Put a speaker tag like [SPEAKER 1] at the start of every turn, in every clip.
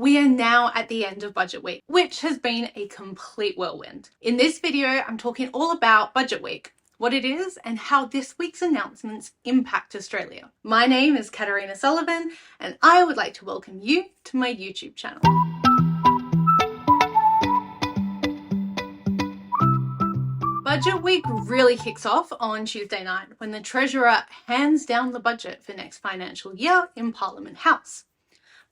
[SPEAKER 1] We are now at the end of budget week, which has been a complete whirlwind. In this video, I'm talking all about budget week, what it is, and how this week's announcements impact Australia. My name is Katarina Sullivan, and I would like to welcome you to my YouTube channel. Budget week really kicks off on Tuesday night when the Treasurer hands down the budget for next financial year in Parliament House.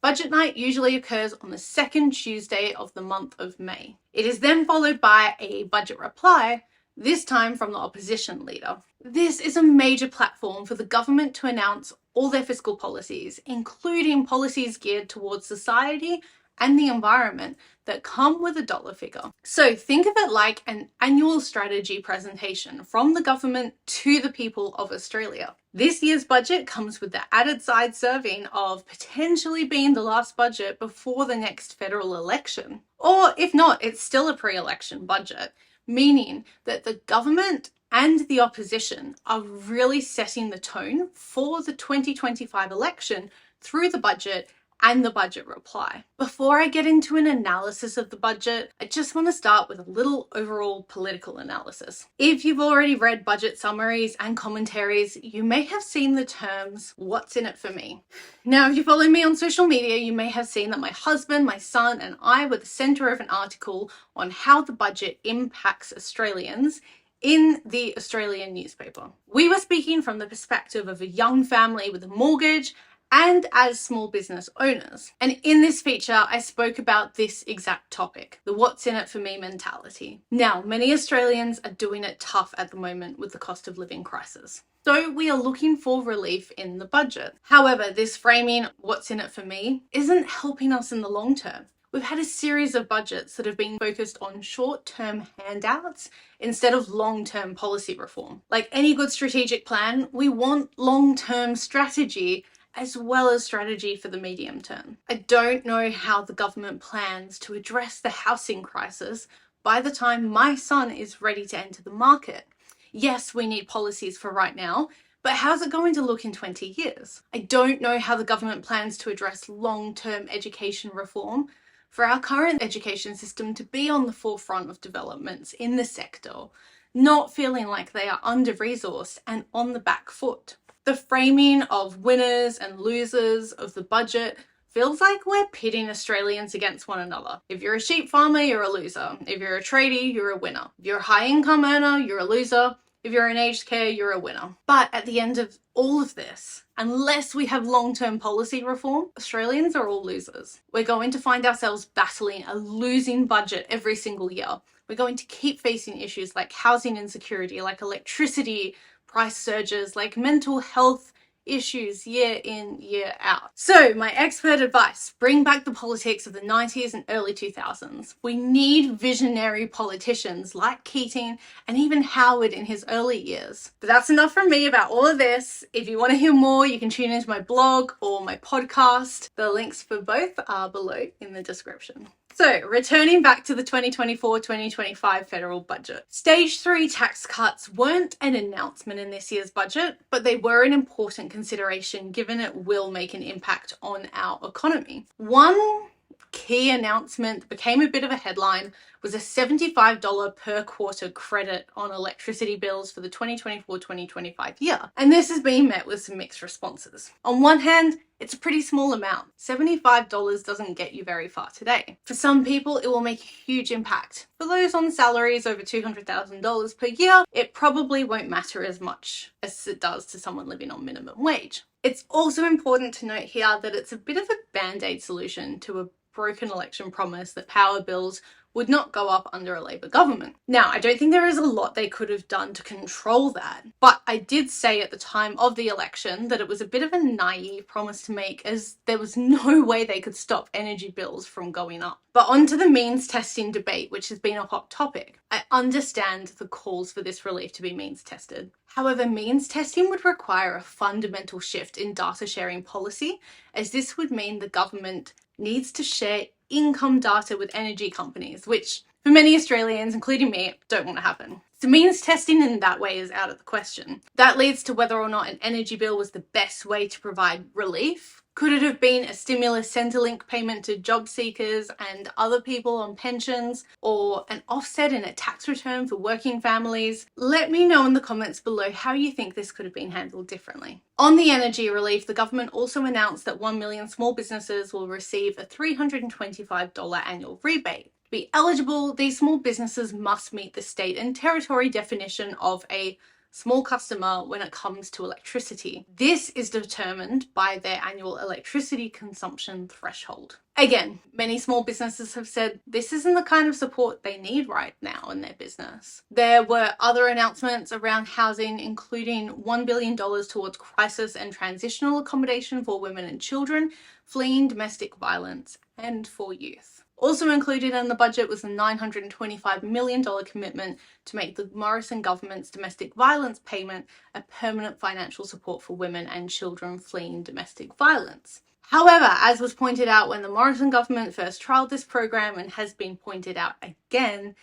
[SPEAKER 1] Budget night usually occurs on the second Tuesday of the month of May. It is then followed by a budget reply, this time from the opposition leader. This is a major platform for the government to announce all their fiscal policies, including policies geared towards society and the environment that come with a dollar figure. So think of it like an annual strategy presentation from the government to the people of Australia. This year's budget comes with the added side serving of potentially being the last budget before the next federal election. Or if not, it's still a pre-election budget, meaning that the government and the opposition are really setting the tone for the 2025 election through the budget and the budget reply. Before I get into an analysis of the budget, I just want to start with a little overall political analysis. If you've already read budget summaries and commentaries, you may have seen the terms, "what's in it for me?" Now, if you follow me on social media, you may have seen that my husband, my son, and I were the center of an article on how the budget impacts Australians in the Australian newspaper. We were speaking from the perspective of a young family with a mortgage and as small business owners. And in this feature, I spoke about this exact topic, the what's in it for me mentality. Now, many Australians are doing it tough at the moment with the cost of living crisis. So we are looking for relief in the budget. However, this framing, what's in it for me, isn't helping us in the long term. We've had a series of budgets that have been focused on short-term handouts instead of long-term policy reform. Like any good strategic plan, we want long-term strategy as well as strategy for the medium term. I don't know how the government plans to address the housing crisis by the time my son is ready to enter the market. Yes, we need policies for right now, but how's it going to look in 20 years? I don't know how the government plans to address long-term education reform for our current education system to be on the forefront of developments in the sector, not feeling like they are under-resourced and on the back foot. The framing of winners and losers of the budget feels like we're pitting Australians against one another. If you're a sheep farmer, you're a loser. If you're a tradie, you're a winner. If you're a high income earner, you're a loser. If you're in aged care, you're a winner. But at the end of all of this, unless we have long-term policy reform, Australians are all losers. We're going to find ourselves battling a losing budget every single year. We're going to keep facing issues like housing insecurity, like electricity price surges, like mental health issues year in, year out. So my expert advice, bring back the politics of the 90s and early 2000s. We need visionary politicians like Keating and even Howard in his early years. But that's enough from me about all of this. If you want to hear more, you can tune into my blog or my podcast. The links for both are below in the description. So, returning back to the 2024-2025 federal budget. Stage 3 tax cuts weren't an announcement in this year's budget, but they were an important consideration given it will make an impact on our economy. One key announcement that became a bit of a headline was a $75 per quarter credit on electricity bills for the 2024-2025 year. And this has been met with some mixed responses. On one hand, it's a pretty small amount. $75 doesn't get you very far today. For some people, it will make a huge impact. For those on salaries over $200,000 per year, it probably won't matter as much as it does to someone living on minimum wage. It's also important to note here that it's a bit of a band-aid solution to a broken election promise that power bills would not go up under a Labor government. Now, I don't think there is a lot they could have done to control that, but I did say at the time of the election that it was a bit of a naive promise to make, as there was no way they could stop energy bills from going up. But on to the means testing debate, which has been a hot topic. I understand the calls for this relief to be means tested. However, means testing would require a fundamental shift in data sharing policy, as this would mean the government needs to share income data with energy companies, which for many Australians, including me, don't want to happen. So means testing in that way is out of the question. That leads to whether or not an energy bill was the best way to provide relief Could it have been a stimulus Centrelink payment to job seekers and other people on pensions, or an offset in a tax return for working families? Let me know in the comments below how you think this could have been handled differently. On the energy relief, the government also announced that 1 million small businesses will receive a $325 annual rebate. To be eligible, these small businesses must meet the state and territory definition of a small customer when it comes to electricity. This is determined by their annual electricity consumption threshold. Again, many small businesses have said this isn't the kind of support they need right now in their business. There were other announcements around housing, including $1 billion towards crisis and transitional accommodation for women and children fleeing domestic violence and for youth. Also included in the budget was a $925 million commitment to make the Morrison government's domestic violence payment a permanent financial support for women and children fleeing domestic violence. However, as was pointed out when the Morrison government first trialled this program and has been pointed out again,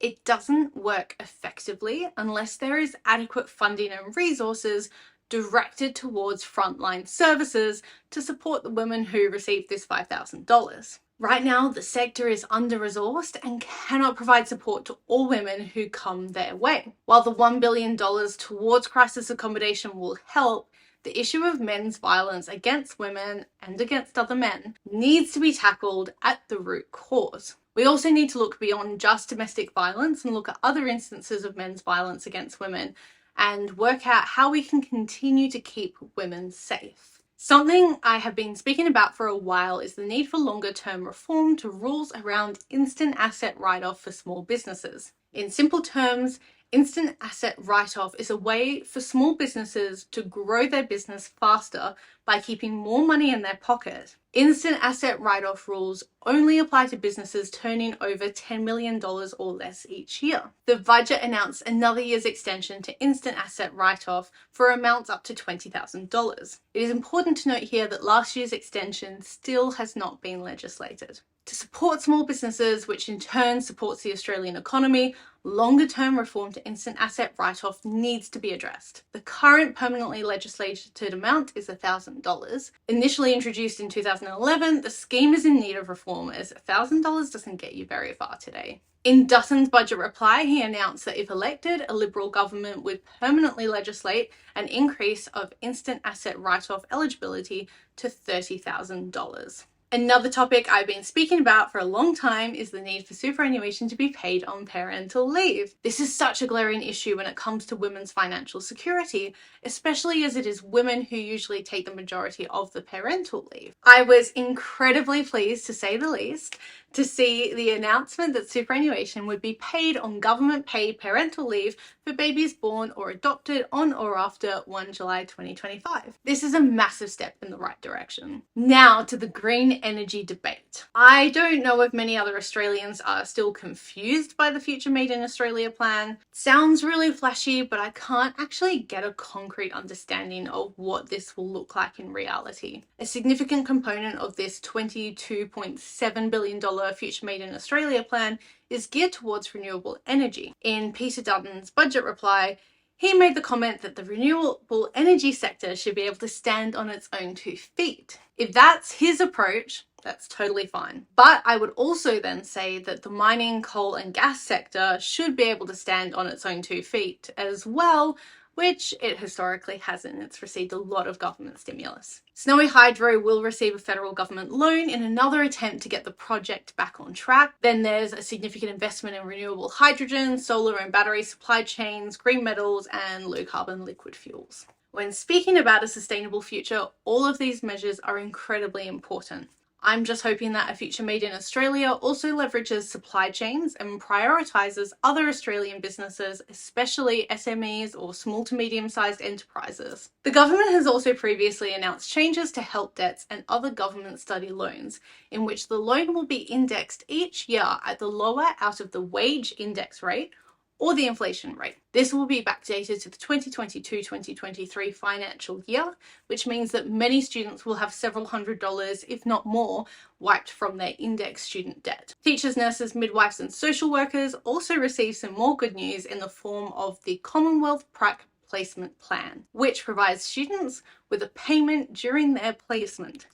[SPEAKER 1] it doesn't work effectively unless there is adequate funding and resources directed towards frontline services to support the women who received this $5,000. Right now, the sector is under-resourced and cannot provide support to all women who come their way. While the $1 billion towards crisis accommodation will help, the issue of men's violence against women and against other men needs to be tackled at the root cause. We also need to look beyond just domestic violence and look at other instances of men's violence against women and work out how we can continue to keep women safe. Something I have been speaking about for a while is the need for longer-term reform to rules around instant asset write-off for small businesses. In simple terms, instant asset write-off is a way for small businesses to grow their business faster by keeping more money in their pocket. Instant asset write-off rules only apply to businesses turning over $10 million or less each year. The budget announced another year's extension to instant asset write-off for amounts up to $20,000. It is important to note here that last year's extension still has not been legislated. To support small businesses, which in turn supports the Australian economy, longer-term reform to instant asset write-off needs to be addressed. The current permanently legislated amount is $1,000. Initially introduced in 2011, the scheme is in need of reform as $1,000 doesn't get you very far today. In Dutton's budget reply, he announced that if elected, a Liberal government would permanently legislate an increase of instant asset write-off eligibility to $30,000. Another topic I've been speaking about for a long time is the need for superannuation to be paid on parental leave. This is such a glaring issue when it comes to women's financial security, especially as it is women who usually take the majority of the parental leave. I was incredibly pleased, to say the least, to see the announcement that superannuation would be paid on government-paid parental leave for babies born or adopted on or after 1 July 2025. This is a massive step in the right direction. Now to the green energy debate. I don't know if many other Australians are still confused by the Future Made in Australia plan. It sounds really flashy, but I can't actually get a concrete understanding of what this will look like in reality. A significant component of this $22.7 billion Future Made in Australia plan is geared towards renewable energy. In Peter Dutton's budget reply, he made the comment that the renewable energy sector should be able to stand on its own 2 feet. If that's his approach, that's totally fine. But I would also then say that the mining, coal and gas sector should be able to stand on its own 2 feet as well, which it historically hasn't. It's received a lot of government stimulus. Snowy Hydro will receive a federal government loan in another attempt to get the project back on track. Then there's a significant investment in renewable hydrogen, solar and battery supply chains, green metals and low carbon liquid fuels. When speaking about a sustainable future, all of these measures are incredibly important. I'm just hoping that a Future Made in Australia also leverages supply chains and prioritises other Australian businesses, especially SMEs or small to medium-sized enterprises. The government has also previously announced changes to help debts and other government study loans, in which the loan will be indexed each year at the lower out of the wage index rate or the inflation rate. This will be backdated to the 2022-2023 financial year, which means that many students will have several $100s, if not more, wiped from their index student debt. Teachers, nurses, midwives and social workers also receive some more good news in the form of the Commonwealth Prac Placement Plan, which provides students with a payment during their placement.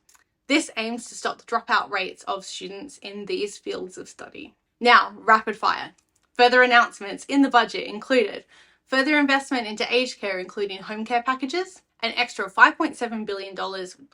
[SPEAKER 1] This aims to stop the dropout rates of students in these fields of study. Now, rapid fire. Further announcements in the budget included further investment into aged care, including home care packages, an extra $5.7 billion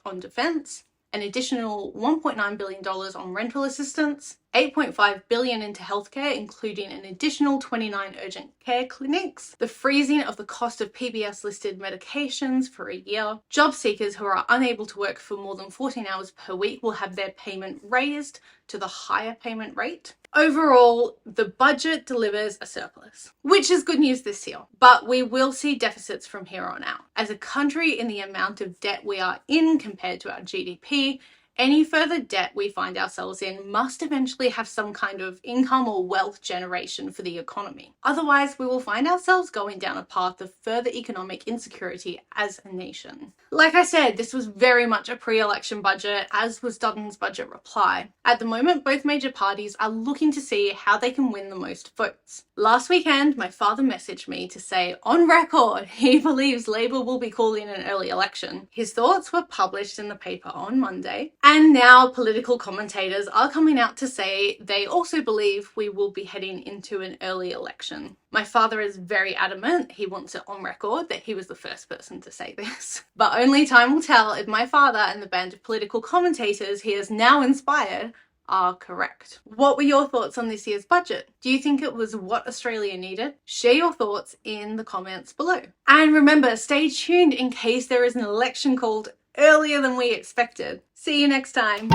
[SPEAKER 1] on defence, an additional $1.9 billion on rental assistance, $8.5 billion into healthcare, including an additional 29 urgent care clinics, the freezing of the cost of PBS-listed medications for a year. Job seekers who are unable to work for more than 14 hours per week will have their payment raised to the higher payment rate. Overall, the budget delivers a surplus, which is good news this year, but we will see deficits from here on out. As a country, in the amount of debt we are in compared to our GDP, any further debt we find ourselves in must eventually have some kind of income or wealth generation for the economy. Otherwise, we will find ourselves going down a path of further economic insecurity as a nation. Like I said, this was very much a pre-election budget, as was Dutton's budget reply. At the moment, both major parties are looking to see how they can win the most votes. Last weekend, my father messaged me to say, on record, he believes Labour will be calling an early election. His thoughts were published in the paper on Monday. And now political commentators are coming out to say they also believe we will be heading into an early election. My father is very adamant, he wants it on record, that he was the first person to say this. But only time will tell if my father and the band of political commentators he has now inspired are correct. What were your thoughts on this year's budget? Do you think it was what Australia needed? Share your thoughts in the comments below. And remember, stay tuned in case there is an election called earlier than we expected. See you next time.